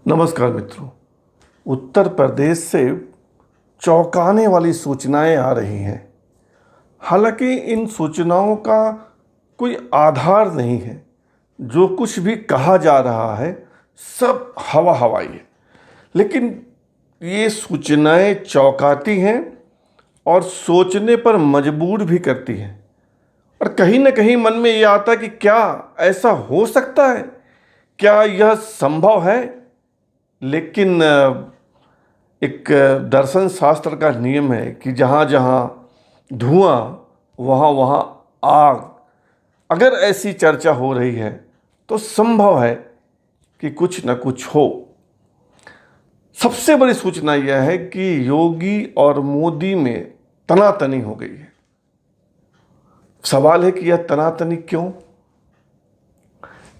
नमस्कार मित्रों। उत्तर प्रदेश से चौंकाने वाली सूचनाएं आ रही हैं। हालांकि इन सूचनाओं का कोई आधार नहीं है। जो कुछ भी कहा जा रहा है सब हवा हवाई है। लेकिन ये सूचनाएं चौंकाती हैं और सोचने पर मजबूर भी करती हैं। और कहीं ना कहीं मन में ये आता है कि क्या ऐसा हो सकता है, क्या यह संभव है। लेकिन एक दर्शन शास्त्र का नियम है कि जहाँ जहाँ धुआं वहाँ वहाँ आग। अगर ऐसी चर्चा हो रही है तो संभव है कि कुछ न कुछ हो। सबसे बड़ी सूचना यह है कि योगी और मोदी में तनातनी हो गई है। सवाल है कि यह तनातनी क्यों।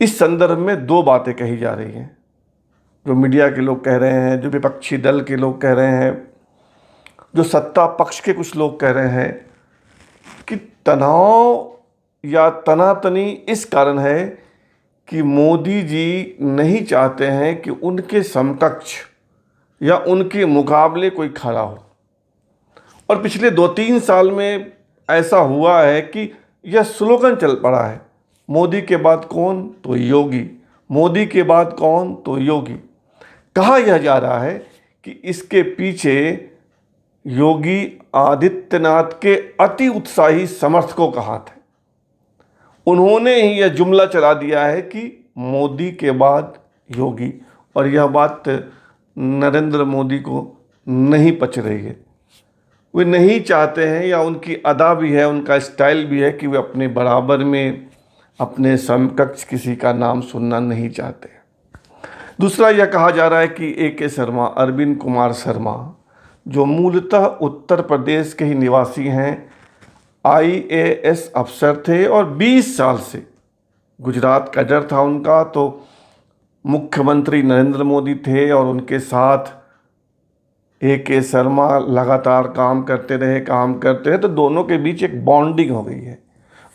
इस संदर्भ में दो बातें कही जा रही हैं। जो मीडिया के लोग कह रहे हैं, जो विपक्षी दल के लोग कह रहे हैं, जो सत्ता पक्ष के कुछ लोग कह रहे हैं कि तनाव या तनातनी इस कारण है कि मोदी जी नहीं चाहते हैं कि उनके समकक्ष या उनके मुकाबले कोई खड़ा हो। और पिछले 2-3 साल में ऐसा हुआ है कि यह स्लोगन चल पड़ा है, मोदी के बाद कौन तो योगी, मोदी के बाद कौन तो योगी। कहा यह जा रहा है कि इसके पीछे योगी आदित्यनाथ के अति उत्साही समर्थकों का हाथ है। उन्होंने ही यह जुमला चला दिया है कि मोदी के बाद योगी। और यह बात नरेंद्र मोदी को नहीं पच रही है। वे नहीं चाहते हैं, या उनकी अदा भी है, उनका स्टाइल भी है कि वे अपने बराबर में अपने समकक्ष किसी का नाम सुनना नहीं चाहते। दूसरा यह कहा जा रहा है कि ए.के. शर्मा, अरविंद कुमार शर्मा, जो मूलतः उत्तर प्रदेश के ही निवासी हैं, IAS अफसर थे और 20 साल से गुजरात कैडर था उनका। तो मुख्यमंत्री नरेंद्र मोदी थे और उनके साथ ए.के. शर्मा लगातार काम करते रहे। तो दोनों के बीच एक बॉन्डिंग हो गई है।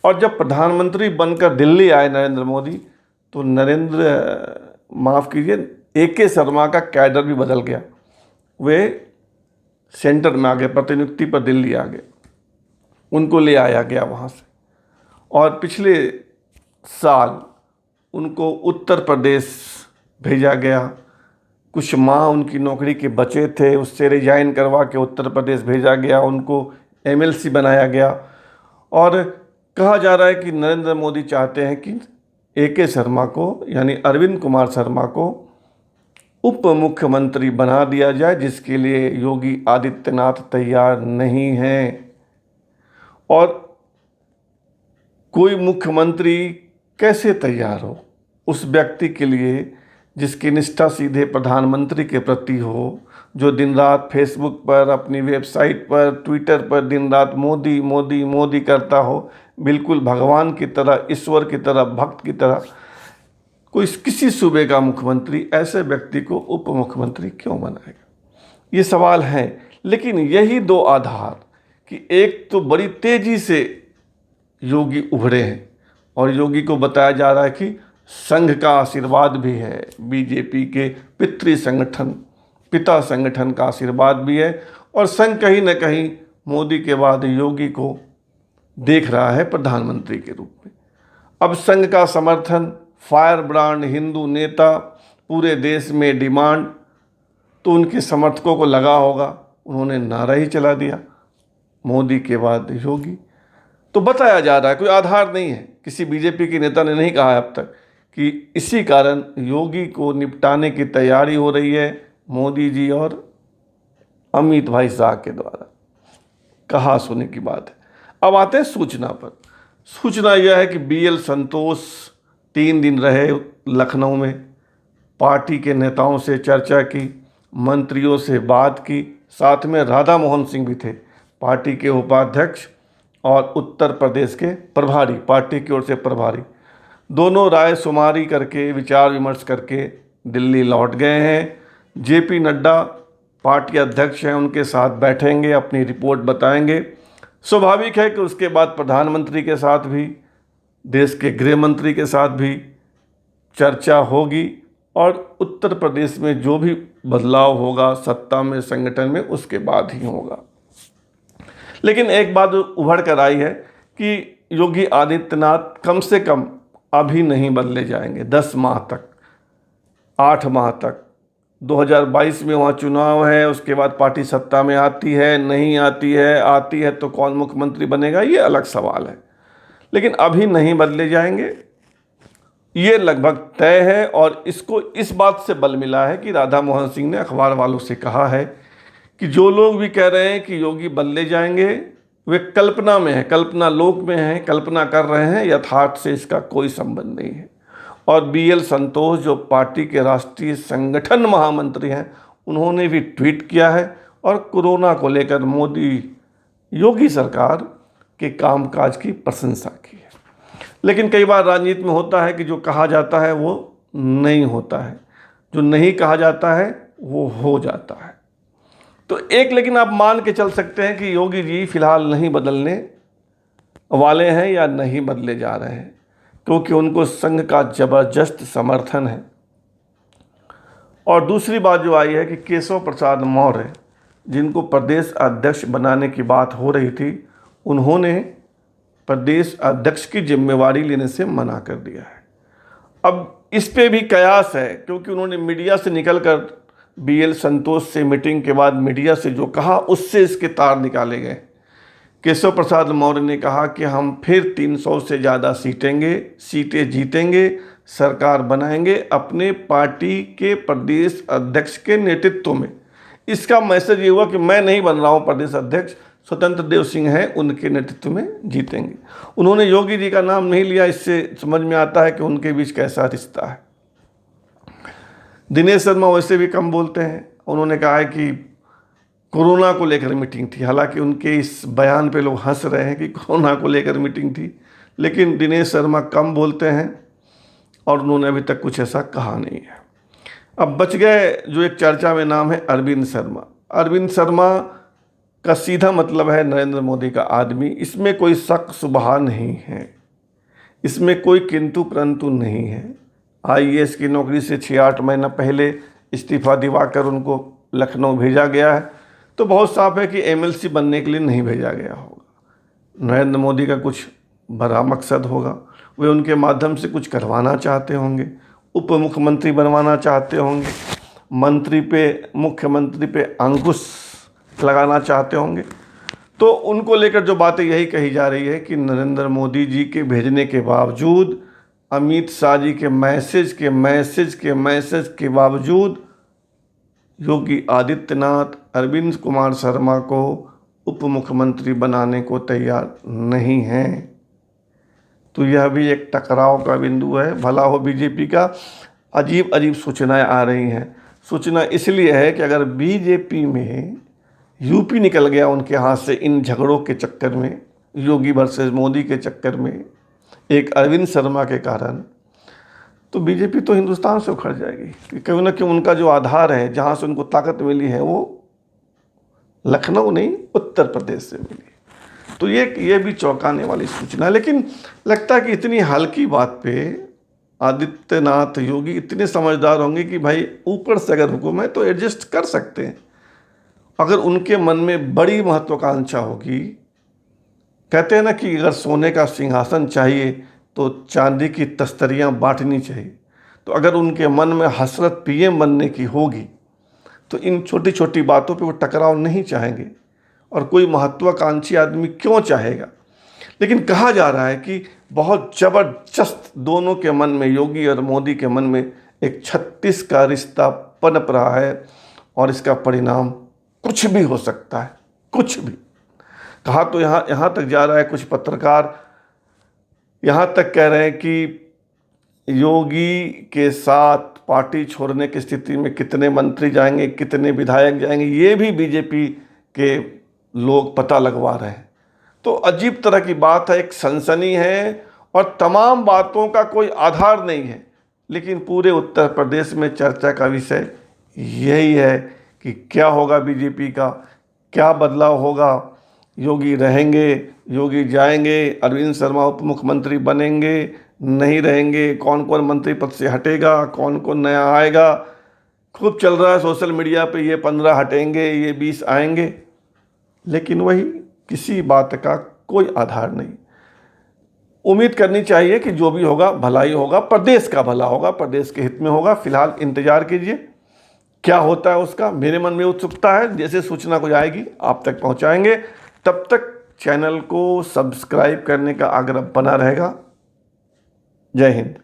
और जब प्रधानमंत्री बनकर दिल्ली आए नरेंद्र मोदी, तो ए.के. शर्मा का कैडर भी बदल गया। वे सेंटर में आ गए, प्रतिनियुक्ति पर दिल्ली आ गए, उनको ले आया गया वहाँ से। और पिछले साल उनको उत्तर प्रदेश भेजा गया। कुछ माह उनकी नौकरी के बचे थे, उससे रिजाइन करवा के उत्तर प्रदेश भेजा गया। उनको MLC बनाया गया। और कहा जा रहा है कि नरेंद्र मोदी चाहते हैं कि ए.के. शर्मा को, यानी अरविंद कुमार शर्मा को उप मुख्यमंत्री बना दिया जाए, जिसके लिए योगी आदित्यनाथ तैयार नहीं हैं। और कोई मुख्यमंत्री कैसे तैयार हो उस व्यक्ति के लिए जिसकी निष्ठा सीधे प्रधानमंत्री के प्रति हो, जो दिन रात फेसबुक पर, अपनी वेबसाइट पर, ट्विटर पर दिन रात मोदी मोदी मोदी करता हो, बिल्कुल भगवान की तरह, ईश्वर की तरह, भक्त की तरह। कोई किसी सूबे का मुख्यमंत्री ऐसे व्यक्ति को उप मुख्यमंत्री क्यों बनाएगा, ये सवाल है। लेकिन यही दो आधार कि एक तो बड़ी तेजी से योगी उभरे हैं और योगी को बताया जा रहा है कि संघ का आशीर्वाद भी है, बीजेपी के पिता संगठन का आशीर्वाद भी है। और संघ कहीं न कहीं मोदी के बाद योगी को देख रहा है प्रधानमंत्री के रूप में। अब संघ का समर्थन, फायर ब्रांड, हिंदू नेता, पूरे देश में डिमांड, तो उनके समर्थकों को लगा होगा। उन्होंने नारा ही चला दिया, मोदी के बाद योगी। तो बताया जा रहा है, कोई आधार नहीं है, किसी बीजेपी के नेता ने नहीं कहा है अब तक, कि इसी कारण योगी को निपटाने की तैयारी हो रही है मोदी जी और अमित भाई शाह के द्वारा। कहा सुनी की बात है। अब आते हैं सूचना पर। सूचना यह है कि BL संतोष 3 दिन रहे लखनऊ में, पार्टी के नेताओं से चर्चा की, मंत्रियों से बात की, साथ में राधा मोहन सिंह भी थे, पार्टी के उपाध्यक्ष और उत्तर प्रदेश के प्रभारी, पार्टी की ओर से प्रभारी। दोनों राय शुमारी करके, विचार विमर्श करके दिल्ली लौट गए हैं। JP नड्डा पार्टी अध्यक्ष हैं, उनके साथ बैठेंगे, अपनी रिपोर्ट बताएंगे। स्वाभाविक है कि उसके बाद प्रधानमंत्री के साथ भी, देश के गृह मंत्री के साथ भी चर्चा होगी और उत्तर प्रदेश में जो भी बदलाव होगा सत्ता में, संगठन में, उसके बाद ही होगा। लेकिन एक बात उभर कर आई है कि योगी आदित्यनाथ कम से कम अभी नहीं बदले जाएंगे 10 माह तक, 8 माह तक। 2022 में वहाँ चुनाव है, उसके बाद पार्टी सत्ता में आती है, नहीं आती है तो कौन मुख्यमंत्री बनेगा, ये अलग सवाल है। लेकिन अभी नहीं बदले जाएंगे, ये लगभग तय है। और इसको इस बात से बल मिला है कि राधा मोहन सिंह ने अखबार वालों से कहा है कि जो लोग भी कह रहे हैं कि योगी बदले जाएंगे, वे कल्पना में हैं, कल्पना लोक में हैं, कल्पना कर रहे हैं, यथार्थ से इसका कोई संबंध नहीं है। और BL संतोष जो पार्टी के राष्ट्रीय संगठन महामंत्री हैं, उन्होंने भी ट्वीट किया है और कोरोना को लेकर मोदी योगी सरकार के कामकाज की प्रशंसा की है। लेकिन कई बार राजनीति में होता है कि जो कहा जाता है वो नहीं होता है, जो नहीं कहा जाता है वो हो जाता है। तो लेकिन आप मान के चल सकते हैं कि योगी जी फिलहाल नहीं बदलने वाले हैं या नहीं बदले जा रहे हैं, क्योंकि उनको संघ का जबरदस्त समर्थन है। और दूसरी बात जो आई है कि केशव प्रसाद मौर्य, जिनको प्रदेश अध्यक्ष बनाने की बात हो रही थी, उन्होंने प्रदेश अध्यक्ष की जिम्मेवारी लेने से मना कर दिया है। अब इस पे भी कयास है, क्योंकि उन्होंने मीडिया से निकलकर BL संतोष से मीटिंग के बाद मीडिया से जो कहा, उससे इसके तार निकाले गए। केशव प्रसाद मौर्य ने कहा कि हम फिर 300 से ज़्यादा सीटें जीतेंगे, सरकार बनाएंगे अपने पार्टी के प्रदेश अध्यक्ष के नेतृत्व में। इसका मैसेज ये हुआ कि मैं नहीं बन रहा हूँ प्रदेश अध्यक्ष, स्वतंत्र देव सिंह हैं, उनके नेतृत्व में जीतेंगे। उन्होंने योगी जी का नाम नहीं लिया, इससे समझ में आता है कि उनके बीच कैसा रिश्ता है। दिनेश शर्मा वैसे भी कम बोलते हैं, उन्होंने कहा है कि कोरोना को लेकर मीटिंग थी। हालांकि उनके इस बयान पे लोग हंस रहे हैं कि कोरोना को लेकर मीटिंग थी, लेकिन दिनेश शर्मा कम बोलते हैं और उन्होंने अभी तक कुछ ऐसा कहा नहीं है। अब बच गए जो एक चर्चा में नाम है अरविंद शर्मा। अरविंद शर्मा का सीधा मतलब है नरेंद्र मोदी का आदमी। इसमें कोई शक शुबहा नहीं है, इसमें कोई किंतु परंतु नहीं है। IAS की नौकरी से 6-8 महीना पहले इस्तीफा दिवाकर उनको लखनऊ भेजा गया है, तो बहुत साफ है कि MLC बनने के लिए नहीं भेजा गया होगा। नरेंद्र मोदी का कुछ बड़ा मकसद होगा, वे उनके माध्यम से कुछ करवाना चाहते होंगे, उप मुख्यमंत्री बनवाना चाहते होंगे, मुख्यमंत्री पे अंकुश लगाना चाहते होंगे। तो उनको लेकर जो बातें यही कही जा रही है कि नरेंद्र मोदी जी के भेजने के बावजूद, अमित शाह जी के मैसेज के बावजूद योगी आदित्यनाथ अरविंद कुमार शर्मा को उप मुख्यमंत्री बनाने को तैयार नहीं हैं। तो यह भी एक टकराव का बिंदु है। भला हो बीजेपी का अजीब सूचनाएं आ रही हैं। सूचना इसलिए है कि अगर बीजेपी में यूपी निकल गया उनके हाथ से इन झगड़ों के चक्कर में, योगी वर्सेस मोदी के चक्कर में, एक अरविंद शर्मा के कारण, तो बीजेपी तो हिंदुस्तान से उखड़ जाएगी। कहीं ना कहीं उनका जो आधार है, जहाँ से उनको ताकत मिली है, वो लखनऊ नहीं उत्तर प्रदेश से मिली। तो ये भी चौंकाने वाली सूचना है। लेकिन लगता है कि इतनी हल्की बात पे आदित्यनाथ योगी इतने समझदार होंगे कि भाई ऊपर से अगर हुक्म है तो एडजस्ट कर सकते हैं। अगर उनके मन में बड़ी महत्वाकांक्षा होगी, कहते हैं ना कि अगर सोने का सिंहासन चाहिए तो चांदी की तस्तरियां बांटनी चाहिए, तो अगर उनके मन में हसरत PM बनने की होगी तो इन छोटी छोटी बातों पे वो टकराव नहीं चाहेंगे। और कोई महत्वाकांक्षी आदमी क्यों चाहेगा। लेकिन कहा जा रहा है कि बहुत ज़बरदस्त दोनों के मन में, योगी और मोदी के मन में एक 36 का रिश्ता पनप रहा है और इसका परिणाम कुछ भी हो सकता है, कुछ भी। कहा तो यहाँ तक जा रहा है, कुछ पत्रकार यहाँ तक कह रहे हैं कि योगी के साथ पार्टी छोड़ने की स्थिति में कितने मंत्री जाएंगे, कितने विधायक जाएंगे, ये भी बीजेपी के लोग पता लगवा रहे हैं। तो अजीब तरह की बात है, एक सनसनी है और तमाम बातों का कोई आधार नहीं है। लेकिन पूरे उत्तर प्रदेश में चर्चा का विषय यही है कि क्या होगा बीजेपी का, क्या बदलाव होगा, योगी रहेंगे, योगी जाएंगे, अरविंद शर्मा उप मुख्यमंत्री बनेंगे, नहीं रहेंगे, कौन कौन मंत्री पद से हटेगा, कौन कौन नया आएगा। खूब चल रहा है सोशल मीडिया पे, ये 15 हटेंगे, ये 20 आएंगे, लेकिन वही किसी बात का कोई आधार नहीं। उम्मीद करनी चाहिए कि जो भी होगा भला ही होगा, प्रदेश का भला होगा, प्रदेश के हित में होगा। फिलहाल इंतजार कीजिए क्या होता है उसका। मेरे मन में उत्सुकता है, जैसे सूचना कुछ आएगी आप तक पहुंचाएंगे। तब तक चैनल को सब्सक्राइब करने का आग्रह बना रहेगा। जय हिंद।